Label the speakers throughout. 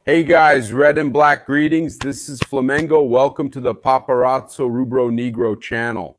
Speaker 1: Hey guys, red and black greetings. This is Flamengo. Welcome to the Paparazzo Rubro Negro channel.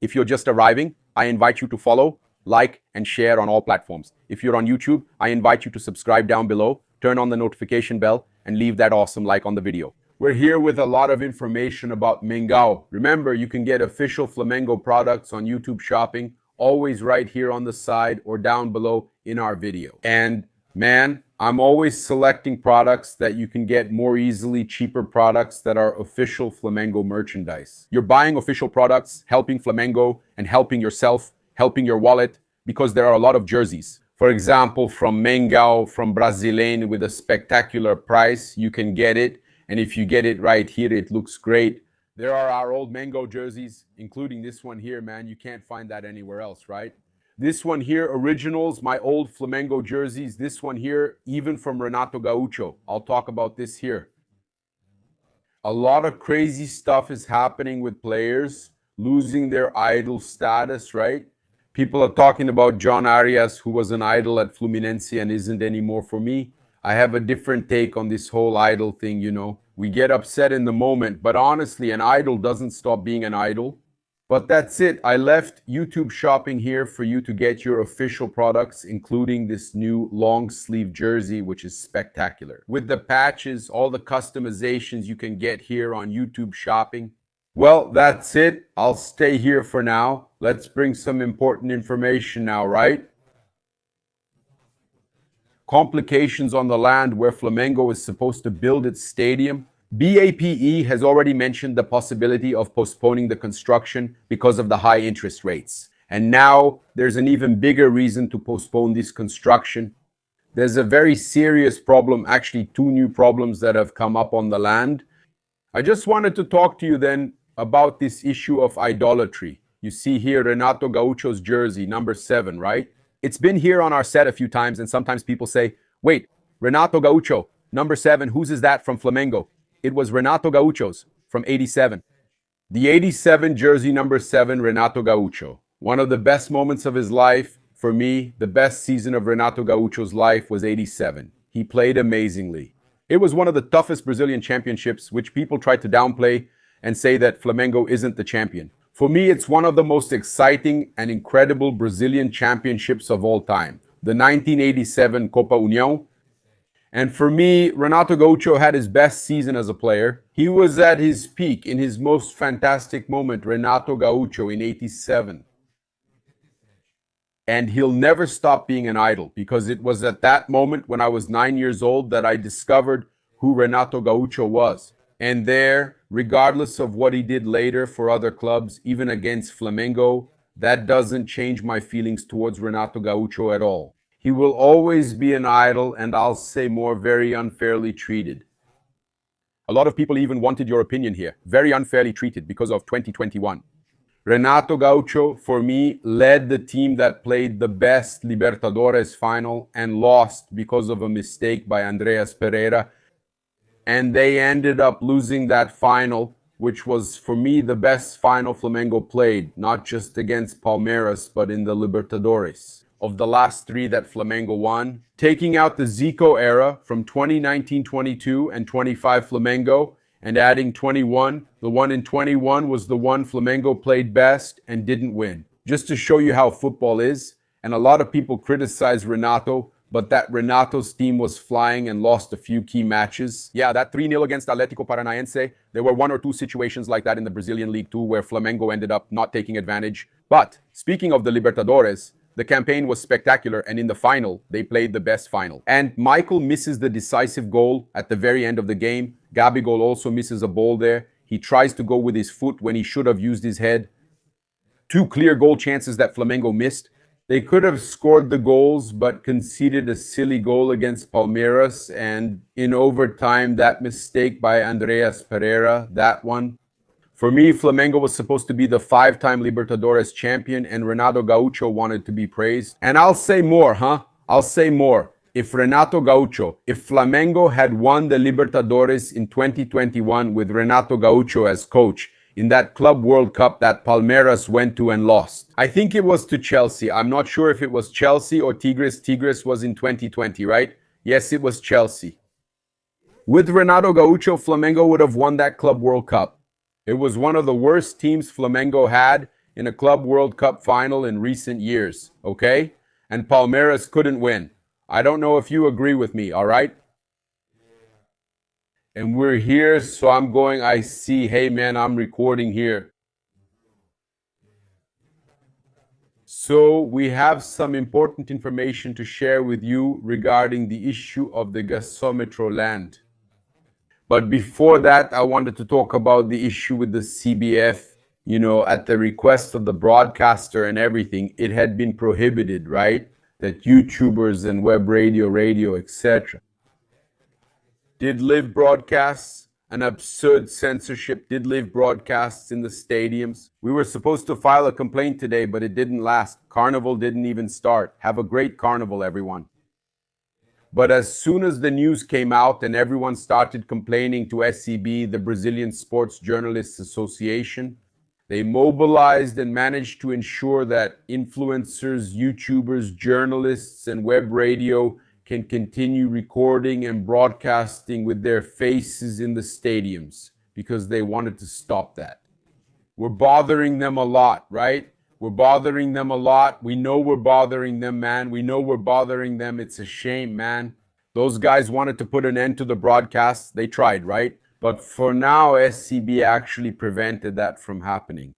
Speaker 1: If you're just arriving, I invite you to follow, like, and share on all platforms. If you're on YouTube, I invite you to subscribe down below, turn on the notification bell, and leave that awesome like on the video. We're here with a lot of information about Mengo. Remember, you can get official Flamengo products on YouTube shopping, always right here on the side or down below in our video. And man, I'm always selecting products that you can get more easily, cheaper products that are official Flamengo merchandise. You're buying official products, helping Flamengo and helping yourself, helping your wallet, because there are a lot of jerseys. For example, from Mengo, from Brasileiro with a spectacular price, you can get it. And if you get it right here, it looks great. There are our old Mengo jerseys, including this one here, man. You can't find that anywhere else, right? This one here, originals, my old Flamengo jerseys. This one here, even from Renato Gaúcho. I'll talk about this here. A lot of crazy stuff is happening with players losing their idol status, right? People are talking about John Arias, who was an idol at Fluminense and isn't anymore. For me, I have a different take on this whole idol thing, you know. We get upset in the moment, but honestly, an idol doesn't stop being an idol. But that's it. I left YouTube shopping here for you to get your official products, including this new long sleeve jersey, which is spectacular. With the patches, all the customizations you can get here on YouTube shopping. Well, that's it. I'll stay here for now. Let's bring some important information now, right? Complications on the land where Flamengo is supposed to build its stadium. BAPE has already mentioned the possibility of postponing the construction because of the high interest rates. And now there's an even bigger reason to postpone this construction. There's a very serious problem, actually two new problems that have come up on the land. I just wanted to talk to you then about this issue of idolatry. You see here Renato Gaúcho's jersey, number 7, right? It's been here on our set a few times, and sometimes people say, wait, Renato Gaúcho, number 7, whose is that from Flamengo? It was Renato Gaúcho's from 87. The 87 jersey number 7, Renato Gaúcho. One of the best moments of his life, for me, the best season of Renato Gaúcho's life was 87. He played amazingly. It was one of the toughest Brazilian championships, which people tried to downplay and say that Flamengo isn't the champion. For me, it's one of the most exciting and incredible Brazilian championships of all time. The 1987 Copa União. And for me, Renato Gaúcho had his best season as a player. He was at his peak, in his most fantastic moment, Renato Gaúcho in 87. And he'll never stop being an idol, because it was at that moment when I was 9 years old that I discovered who Renato Gaúcho was. And there, regardless of what he did later for other clubs, even against Flamengo, that doesn't change my feelings towards Renato Gaúcho at all. He will always be an idol, and I'll say more, very unfairly treated. A lot of people even wanted your opinion here. Very unfairly treated because of 2021. Renato Gaúcho, for me, led the team that played the best Libertadores final and lost because of a mistake by Andreas Pereira. And they ended up losing that final, which was, for me, the best final Flamengo played, not just against Palmeiras, but in the Libertadores. Of the last 3 that Flamengo won, taking out the Zico era from 2019-22 and 25 Flamengo, and adding 21, the one in 21 was the one Flamengo played best and didn't win. Just to show you how football is, and a lot of people criticize Renato, but that Renato's team was flying and lost a few key matches. Yeah, that 3-0 against Atlético Paranaense, there were 1 or 2 situations like that in the Brazilian League too, where Flamengo ended up not taking advantage. But speaking of the Libertadores, the campaign was spectacular, and in the final, they played the best final. And Michael misses the decisive goal at the very end of the game. Gabigol also misses a ball there. He tries to go with his foot when he should have used his head. 2 clear goal chances that Flamengo missed. They could have scored the goals, but conceded a silly goal against Palmeiras. And in overtime, that mistake by Andreas Pereira, that one. For me, Flamengo was supposed to be the 5-time Libertadores champion, and Renato Gaúcho wanted to be praised. And I'll say more, I'll say more. If Renato Gaúcho, if Flamengo had won the Libertadores in 2021 with Renato Gaúcho as coach, in that Club World Cup that Palmeiras went to and lost. I think it was to Chelsea. I'm not sure if it was Chelsea or Tigres. Tigres was in 2020, right? Yes, it was Chelsea. With Renato Gaúcho, Flamengo would have won that Club World Cup. It was one of the worst teams Flamengo had in a Club World Cup final in recent years, okay? And Palmeiras couldn't win. I don't know if you agree with me, all right? And we're here, so I see, hey man, I'm recording here. So we have some important information to share with you regarding the issue of the gasometro land. But before that, I wanted to talk about the issue with the CBF. You know, at the request of the broadcaster and everything, it had been prohibited, right? That YouTubers and web radio, etc. did live broadcasts. An absurd censorship did live broadcasts in the stadiums. We were supposed to file a complaint today, but it didn't last. Carnival didn't even start. Have a great carnival, everyone. But as soon as the news came out and everyone started complaining to SCB, the Brazilian Sports Journalists Association, they mobilized and managed to ensure that influencers, YouTubers, journalists, and web radio can continue recording and broadcasting with their faces in the stadiums because they wanted to stop that. We're bothering them a lot, right? We're bothering them a lot. We know we're bothering them, man. We know we're bothering them. It's a shame, man. Those guys wanted to put an end to the broadcast. They tried, right? But for now, SCB actually prevented that from happening.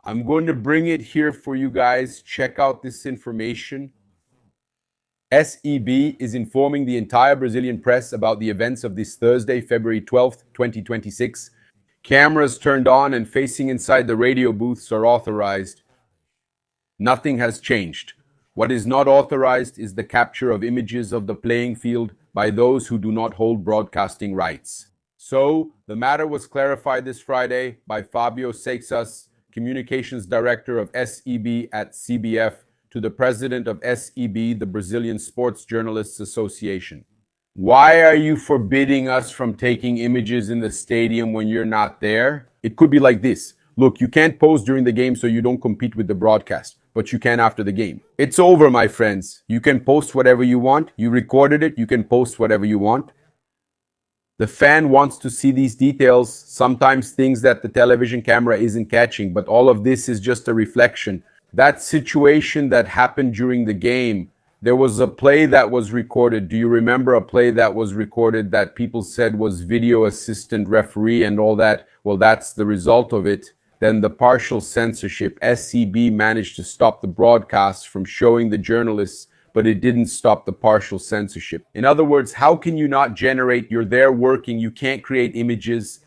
Speaker 1: I'm going to bring it here for you guys. Check out this information. SEB is informing the entire Brazilian press about the events of this Thursday, February 12th, 2026. Cameras turned on and facing inside the radio booths are authorized. Nothing has changed. What is not authorized is the capture of images of the playing field by those who do not hold broadcasting rights. So, the matter was clarified this Friday by Fabio Seixas, Communications Director of SEB at CBF, to the President of SEB, the Brazilian Sports Journalists Association. Why are you forbidding us from taking images in the stadium when you're not there? It could be like this. Look, you can't pose during the game so you don't compete with the broadcast, but you can after the game. It's over, my friends. You can post whatever you want. You recorded it. You can post whatever you want. The fan wants to see these details, sometimes things that the television camera isn't catching, but all of this is just a reflection. That situation that happened during the game, there was a play that was recorded. Do you remember a play that was recorded that people said was video assistant referee and all that? Well, that's the result of it. Then the partial censorship. SCB managed to stop the broadcast from showing the journalists, but it didn't stop the partial censorship. In other words, how can you not generate? You're there working, you can't create images.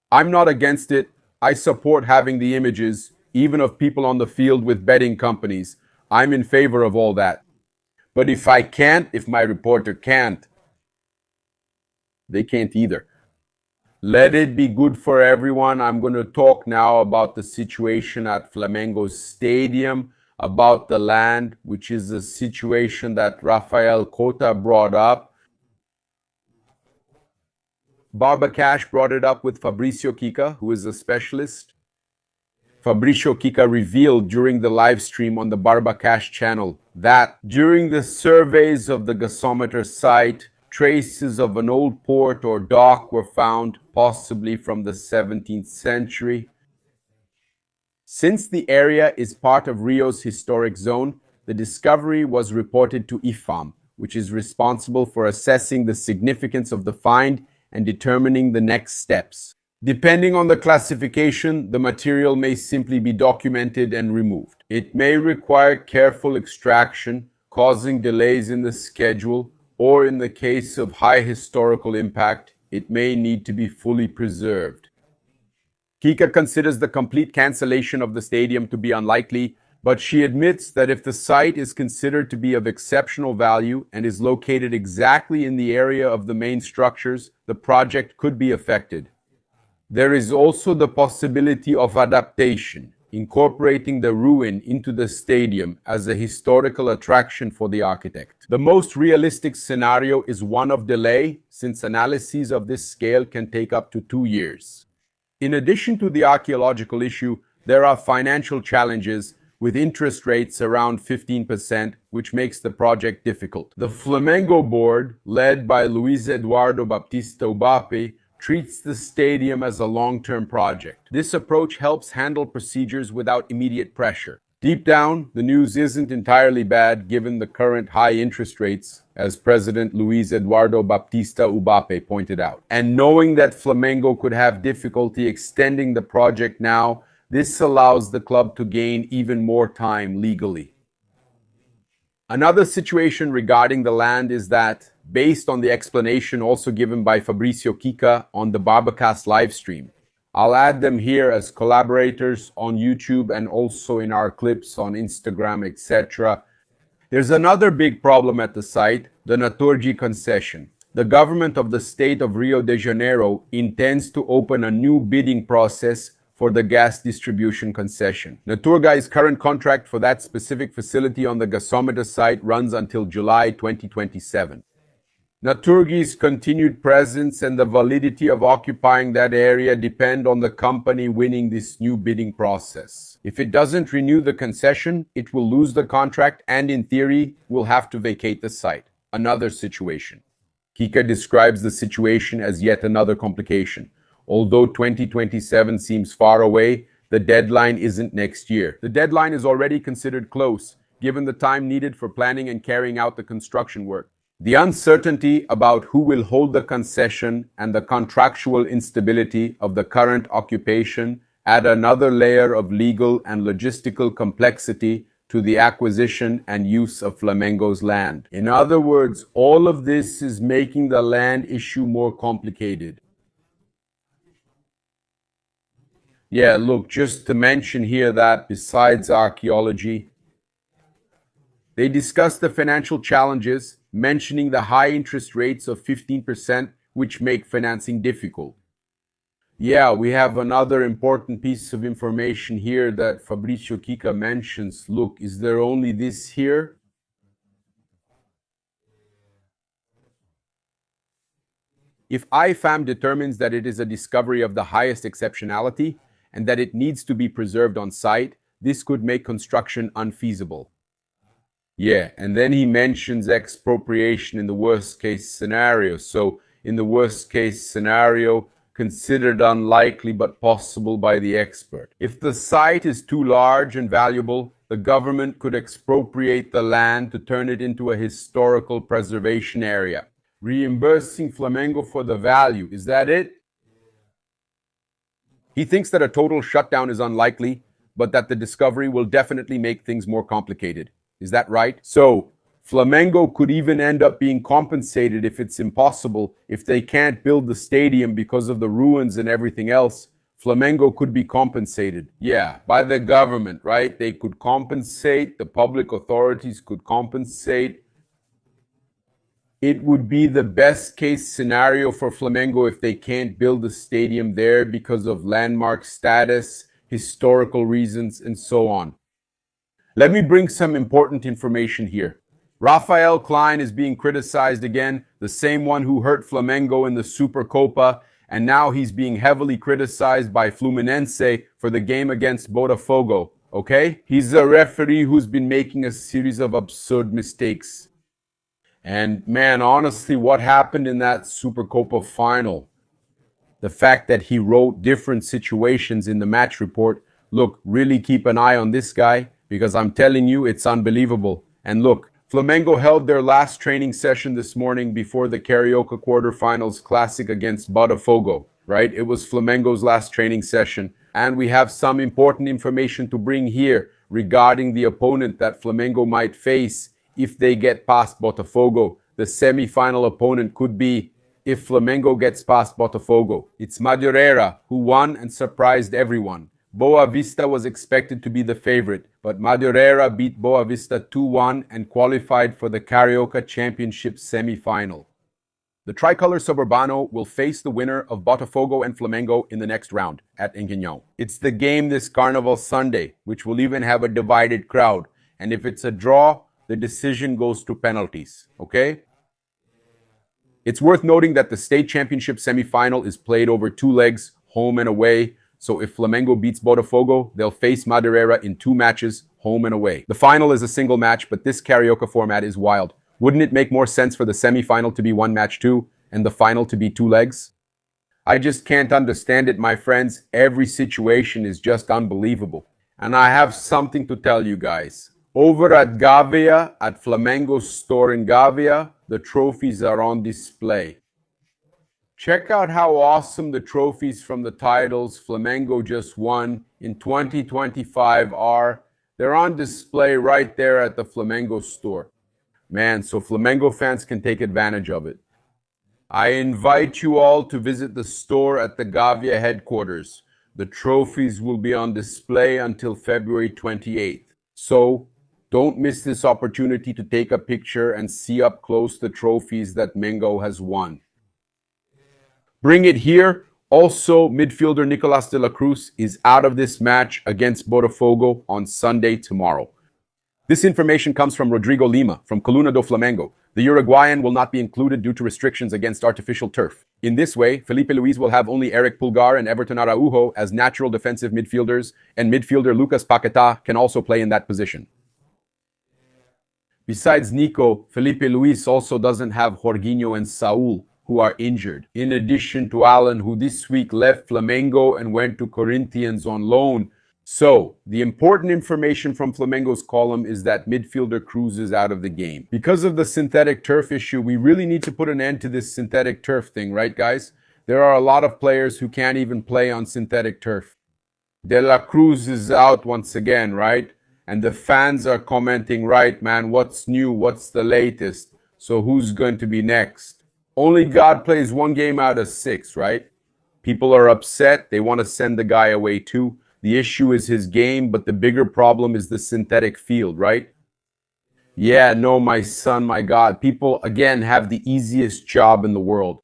Speaker 1: I'm not against it. I support having the images, even of people on the field with betting companies. I'm in favor of all that. But if I can't, if my reporter can't, they can't either. Let it be good for everyone. I'm going to talk now about the situation at Flamengo's stadium, about the land, which is a situation that Rafael Cota brought up. Barba Cash brought it up with Fabricio Kika, who is a specialist. Fabricio Kika revealed during the live stream on the Barba Cash channel that during the surveys of the gasometer site, traces of an old port or dock were found, possibly from the 17th century. Since the area is part of Rio's historic zone, the discovery was reported to IFAM, which is responsible for assessing the significance of the find and determining the next steps. Depending on the classification, the material may simply be documented and removed. It may require careful extraction, causing delays in the schedule, or in the case of high historical impact, it may need to be fully preserved. Kika considers the complete cancellation of the stadium to be unlikely, but she admits that if the site is considered to be of exceptional value and is located exactly in the area of the main structures, the project could be affected. There is also the possibility of adaptation, incorporating the ruin into the stadium as a historical attraction for the architect. The most realistic scenario is one of delay, since analyses of this scale can take up to 2 years. In addition to the archaeological issue, there are financial challenges. with interest rates around 15%, which makes the project difficult. The Flamengo board, led by Luiz Eduardo Baptista Ubape, treats the stadium as a long-term project. This approach helps handle procedures without immediate pressure. Deep down, the news isn't entirely bad given the current high interest rates, as President Luiz Eduardo Baptista Ubape pointed out. And knowing that Flamengo could have difficulty extending the project now, this allows the club to gain even more time legally. Another situation regarding the land is that, based on the explanation also given by Fabricio Kika on the Barbacast livestream, I'll add them here as collaborators on YouTube and also in our clips on Instagram, etc. There's another big problem at the site, the Naturgy concession. The government of the state of Rio de Janeiro intends to open a new bidding process for the gas distribution concession. Naturgy's current contract for that specific facility on the gasometer site runs until July 2027. Naturgy's continued presence and the validity of occupying that area depend on the company winning this new bidding process. If it doesn't renew the concession, it will lose the contract and, in theory, will have to vacate the site. Another situation. Kika describes the situation as yet another complication. Although 2027 seems far away, the deadline isn't next year. The deadline is already considered close, given the time needed for planning and carrying out the construction work. The uncertainty about who will hold the concession and the contractual instability of the current occupation add another layer of legal and logistical complexity to the acquisition and use of Flamengo's land. In other words, all of this is making the land issue more complicated. Yeah, look, just to mention here that besides archaeology, they discuss the financial challenges, mentioning the high interest rates of 15%, which make financing difficult. Yeah, we have another important piece of information here that Fabricio Kika mentions. Look, is there only this here? If IFAM determines that it is a discovery of the highest exceptionality and that it needs to be preserved on site, this could make construction unfeasible. Yeah, and then he mentions expropriation in the worst case scenario. So in the worst case scenario, considered unlikely but possible by the expert. If the site is too large and valuable, the government could expropriate the land to turn it into a historical preservation area, reimbursing Flamengo for the value. Is that it? He thinks that a total shutdown is unlikely, but that the discovery will definitely make things more complicated. Is that right? So, Flamengo could even end up being compensated if it's impossible. If they can't build the stadium because of the ruins and everything else, Flamengo could be compensated. Yeah, by the government, right? They could compensate, the public authorities could compensate. It would be the best case scenario for Flamengo if they can't build the stadium there because of landmark status, historical reasons, and so on. Let me bring some important information here. Rafael Klein is being criticized again, the same one who hurt Flamengo in the Supercopa, and now he's being heavily criticized by Fluminense for the game against Botafogo, okay? He's a referee who's been making a series of absurd mistakes. And man, honestly, what happened in that Supercopa final? The fact that he wrote different situations in the match report. Look, really keep an eye on this guy, because I'm telling you, it's unbelievable. And look, Flamengo held their last training session this morning before the Carioca quarterfinals classic against Botafogo, right? It was Flamengo's last training session. And we have some important information to bring here regarding the opponent that Flamengo might face if they get past Botafogo. The semi-final opponent could be, if Flamengo gets past Botafogo, it's Madureira, who won and surprised everyone. Boa Vista was expected to be the favorite, but Madureira beat Boa Vista 2-1 and qualified for the Carioca Championship semi-final. The tricolor suburbano will face the winner of Botafogo and Flamengo in the next round at Engenhão. It's the game this Carnival Sunday, which will even have a divided crowd. And if it's a draw, the decision goes to penalties, okay? It's worth noting that the state championship semi-final is played over 2 legs, home and away, So if Flamengo beats Botafogo, they'll face Madureira in 2 matches, home and away. The final is a single match, but this Carioca format is wild. Wouldn't it make more sense for the semi-final to be 1 match too, and the final to be 2 legs? I just can't understand it, my friends. Every situation is just unbelievable. And I have something to tell you guys. Over at Gavia, at Flamengo's store in Gavia, the trophies are on display. Check out how awesome the trophies from the titles Flamengo just won in 2025 are. They're on display right there at the Flamengo store. Man, so Flamengo fans can take advantage of it. I invite you all to visit the store at the Gavia headquarters. The trophies will be on display until February 28th. So, don't miss this opportunity to take a picture and see up close the trophies that Mengo has won. Bring it here. Also, midfielder Nicolas de la Cruz is out of this match against Botafogo on Sunday tomorrow. This information comes from Rodrigo Lima from Coluna do Flamengo. The Uruguayan will not be included due to restrictions against artificial turf. In this way, Felipe Luis will have only Eric Pulgar and Everton Araujo as natural defensive midfielders, and midfielder Lucas Paquetá can also play in that position. Besides Nico, Felipe Luis also doesn't have Jorginho and Saul, who are injured, in addition to Alan, who this week left Flamengo and went to Corinthians on loan. So, the important information from Flamengo's column is that midfielder Cruz is out of the game. Because of the synthetic turf issue, we really need to put an end to this synthetic turf thing, right guys? There are a lot of players who can't even play on synthetic turf. De la Cruz is out once again, right? And the fans are commenting, right, man, what's new? What's the latest? So who's going to be next? Only God plays 1 game out of 6, right? People are upset. They want to send the guy away too. The issue is his game, but the bigger problem is the synthetic field, right? Yeah, no, my son, my God. People, again, have the easiest job in the world.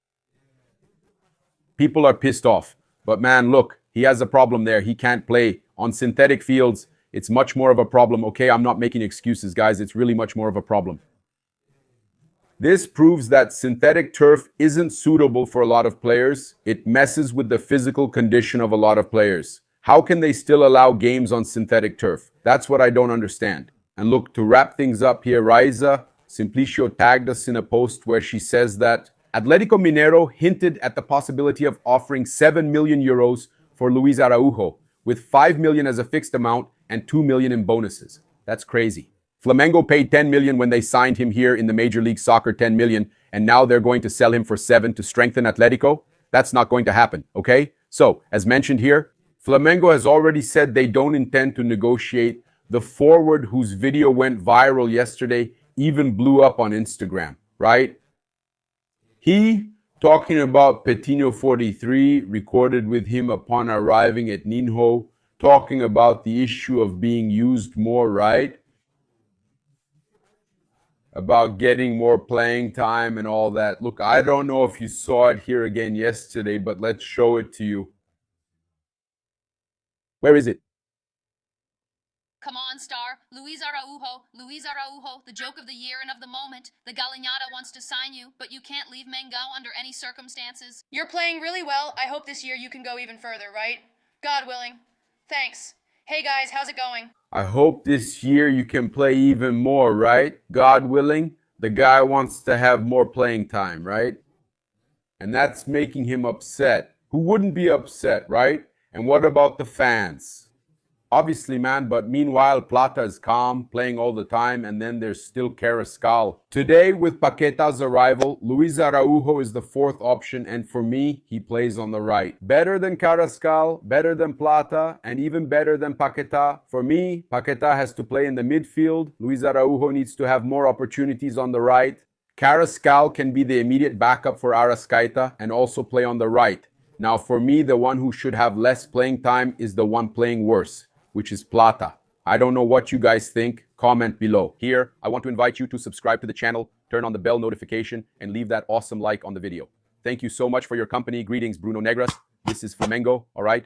Speaker 1: People are pissed off. But man, look, he has a problem there. He can't play. On synthetic fields, it's much more of a problem. Okay, I'm not making excuses, guys. It's really much more of a problem. This proves that synthetic turf isn't suitable for a lot of players. It messes with the physical condition of a lot of players. How can they still allow games on synthetic turf? That's what I don't understand. And look, to wrap things up here, Raiza Simplicio tagged us in a post where she says that Atlético Mineiro hinted at the possibility of offering 7 million euros for Luis Araujo, with 5 million as a fixed amount and 2 million in bonuses. That's crazy. Flamengo paid 10 million when they signed him here in the Major League Soccer, 10 million, and now they're going to sell him for 7 to strengthen Atletico? That's not going to happen, okay? So, as mentioned here, Flamengo has already said they don't intend to negotiate. The forward whose video went viral yesterday even blew up on Instagram, right? He, talking about Petinho 43, recorded with him upon arriving at Ninho, talking about the issue of being used more, right? About getting more playing time and all that. Look, I don't know if you saw it here again yesterday, but let's show it to you. Where is it?
Speaker 2: Come on, star. Luis Araujo, the joke of the year and of the moment. The Galinhada wants to sign you, but you can't leave Mengo under any circumstances.
Speaker 3: You're playing really well. I hope this year you can go even further, right? God willing. Thanks. Hey guys, how's it going?
Speaker 1: I hope this year you can play even more, right? God willing, the guy wants to have more playing time, right? And that's making him upset. Who wouldn't be upset, right? And what about the fans? Obviously, man, but meanwhile, Plata is calm, playing all the time, and then there's still Carrascal. Today, with Paqueta's arrival, Luis Araujo is the 4th option, and for me, he plays on the right. Better than Carrascal, better than Plata, and even better than Paqueta. For me, Paqueta has to play in the midfield. Luis Araujo needs to have more opportunities on the right. Carrascal can be the immediate backup for Arrascaeta and also play on the right. Now, for me, the one who should have less playing time is the one playing worse, which is Plata. I don't know what you guys think. Comment below. Here, I want to invite you to subscribe to the channel, turn on the bell notification, and leave that awesome like on the video. Thank you so much for your company. Greetings, Bruno Negras. This is Flamengo, all right?